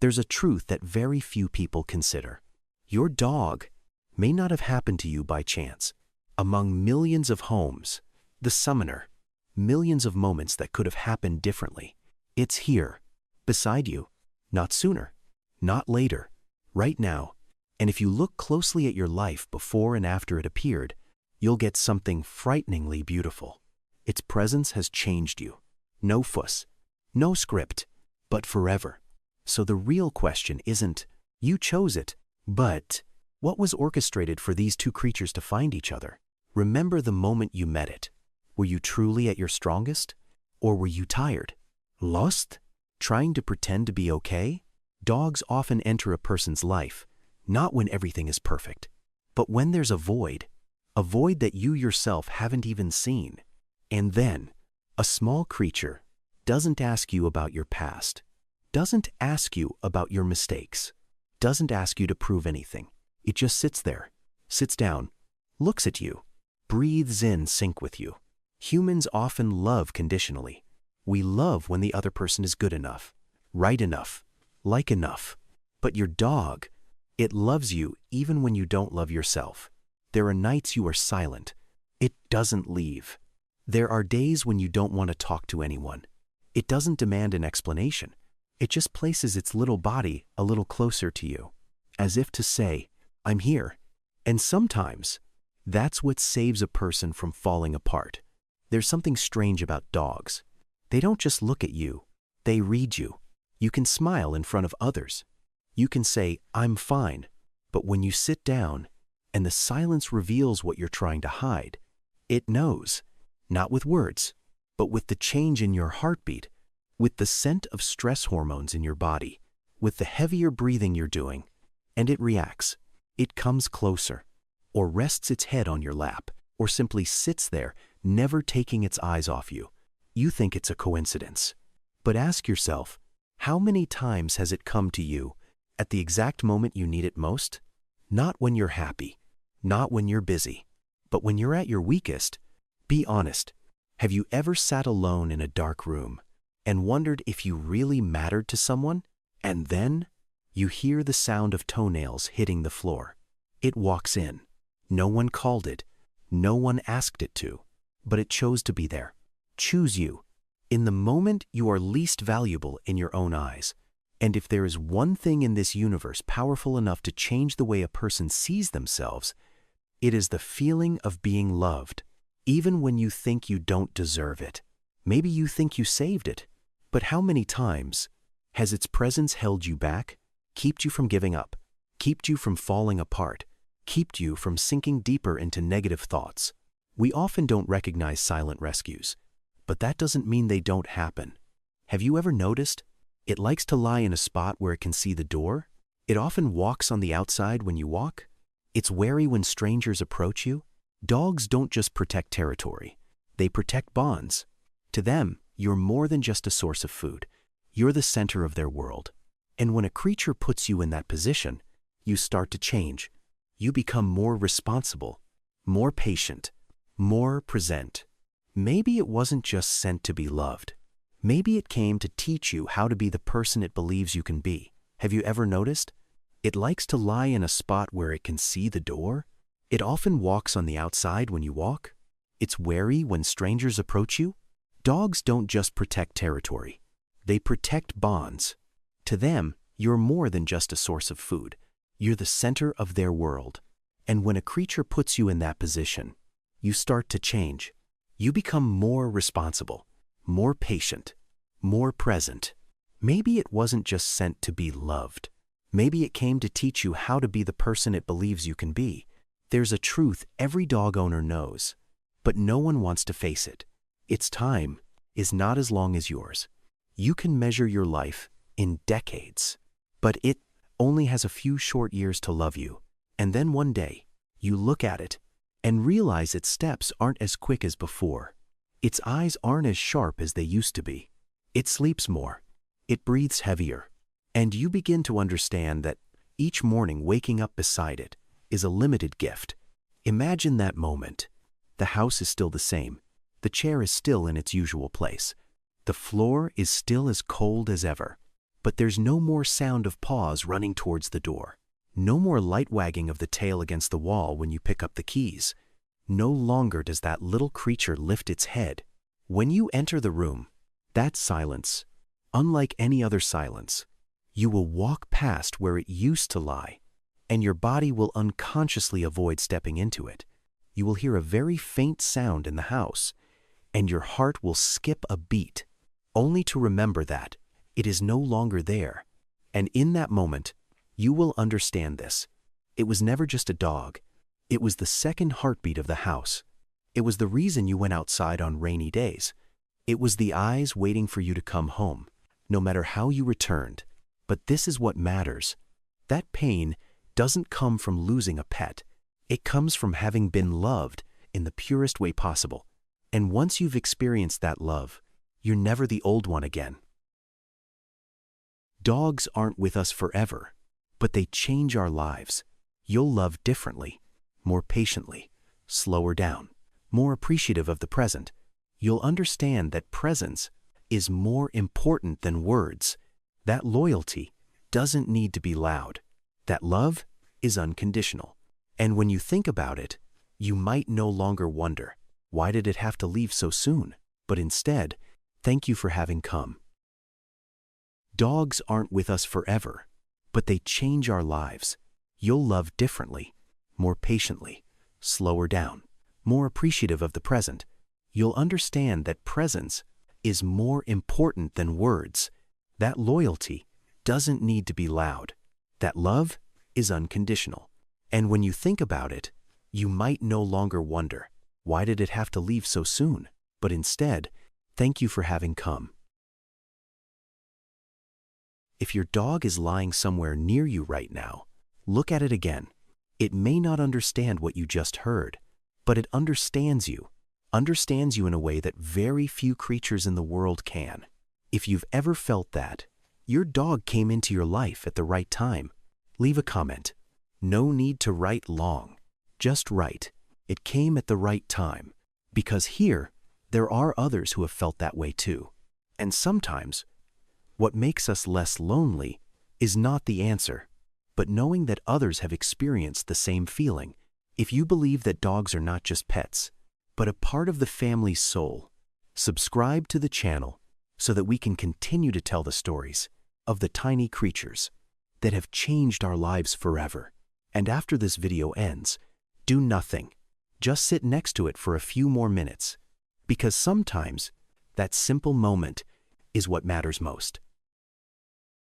there's a truth that very few people consider. Your dog may not have happened to you by chance. Among millions of homes, the summoner, millions of moments that could have happened differently. It's here, beside you, not sooner, not later, right now. And if you look closely at your life before and after it appeared, you'll get something frighteningly beautiful. Its presence has changed you. No fuss, no script, but forever. So the real question isn't, you chose it, but what was orchestrated for these two creatures to find each other? Remember the moment you met it. Were you truly at your strongest? Or were you tired? Lost? Trying to pretend to be okay? Dogs often enter a person's life, not when everything is perfect, but when there's a void that you yourself haven't even seen. And then, a small creature doesn't ask you about your past, doesn't ask you about your mistakes, doesn't ask you to prove anything. It just sits there, sits down, looks at you, breathes in sync with you. Humans often love conditionally. We love when the other person is good enough, right enough, like enough. But your dog, it loves you even when you don't love yourself. There are nights you are silent. It doesn't leave. There are days when you don't want to talk to anyone. It doesn't demand an explanation. It just places its little body a little closer to you, as if to say, I'm here. And sometimes, that's what saves a person from falling apart. There's something strange about dogs. They don't just look at you, they read you. You can smile in front of others. You can say, I'm fine. But when you sit down and the silence reveals what you're trying to hide, it knows, not with words, but with the change in your heartbeat, with the scent of stress hormones in your body, with the heavier breathing you're doing, and it reacts. It comes closer, or rests its head on your lap, or simply sits there, never taking its eyes off you. You think it's a coincidence. But ask yourself, how many times has it come to you at the exact moment you need it most? Not when you're happy, not when you're busy, but when you're at your weakest. Be honest. Have you ever sat alone in a dark room and wondered if you really mattered to someone? And then you hear the sound of toenails hitting the floor. It walks in. No one called it. No one asked it to. But it chose to be there. Choose you. In the moment you are least valuable in your own eyes. And if there is one thing in this universe powerful enough to change the way a person sees themselves, it is the feeling of being loved, even when you think you don't deserve it. Maybe you think you saved it, but how many times has its presence held you back, kept you from giving up, kept you from falling apart, kept you from sinking deeper into negative thoughts? We often don't recognize silent rescues, but that doesn't mean they don't happen. Have you ever noticed? It likes to lie in a spot where it can see the door. It often walks on the outside when you walk. It's wary when strangers approach you. Dogs don't just protect territory. They protect bonds. To them, you're more than just a source of food. You're the center of their world. And when a creature puts you in that position, you start to change. You become more responsible, more patient, more present. Maybe it wasn't just sent to be loved. Maybe it came to teach you how to be the person it believes you can be. Have you ever noticed? It likes to lie in a spot where it can see the door. It often walks on the outside when you walk. It's wary when strangers approach you. Dogs don't just protect territory. They protect bonds. To them, you're more than just a source of food. You're the center of their world. And when a creature puts you in that position, you start to change. You become more responsible, more patient, more present. Maybe it wasn't just sent to be loved. Maybe it came to teach you how to be the person it believes you can be. There's a truth every dog owner knows, but no one wants to face it. Its time is not as long as yours. You can measure your life in decades, but it only has a few short years to love you. And then one day, you look at it and realize its steps aren't as quick as before. Its eyes aren't as sharp as they used to be. It sleeps more. It breathes heavier. And you begin to understand that each morning waking up beside it is a limited gift. Imagine that moment. The house is still the same. The chair is still in its usual place. The floor is still as cold as ever. But there's no more sound of paws running towards the door. No more light wagging of the tail against the wall when you pick up the keys. No longer does that little creature lift its head. When you enter the room, that silence, unlike any other silence, you will walk past where it used to lie, and your body will unconsciously avoid stepping into it. You will hear a very faint sound in the house, and your heart will skip a beat, only to remember that it is no longer there. And in that moment, you will understand this. It was never just a dog. It was the second heartbeat of the house. It was the reason you went outside on rainy days. It was the eyes waiting for you to come home, no matter how you returned. But this is what matters. That pain doesn't come from losing a pet. It comes from having been loved in the purest way possible. And once you've experienced that love, you're never the old one again. Dogs aren't with us forever, but they change our lives. You'll love differently, more patiently, slower down, more appreciative of the present. You'll understand that presence is more important than words. That loyalty doesn't need to be loud. That love is unconditional. And when you think about it, you might no longer wonder, why did it have to leave so soon? But instead, thank you for having come. Dogs aren't with us forever, but they change our lives. You'll love differently, more patiently, slower down, more appreciative of the present. You'll understand that presence is more important than words. That loyalty doesn't need to be loud. That love is unconditional. And when you think about it, you might no longer wonder, why did it have to leave so soon? But instead, thank you for having come. If your dog is lying somewhere near you right now, look at it again. It may not understand what you just heard, but it understands you in a way that very few creatures in the world can. If you've ever felt that, your dog came into your life at the right time, leave a comment. No need to write long, just write. It came at the right time, because here, there are others who have felt that way too. And sometimes, what makes us less lonely is not the answer, but knowing that others have experienced the same feeling. If you believe that dogs are not just pets, but a part of the family's soul, subscribe to the channel so that we can continue to tell the stories of the tiny creatures that have changed our lives forever. And after this video ends, do nothing. Just sit next to it for a few more minutes, because sometimes that simple moment is what matters most.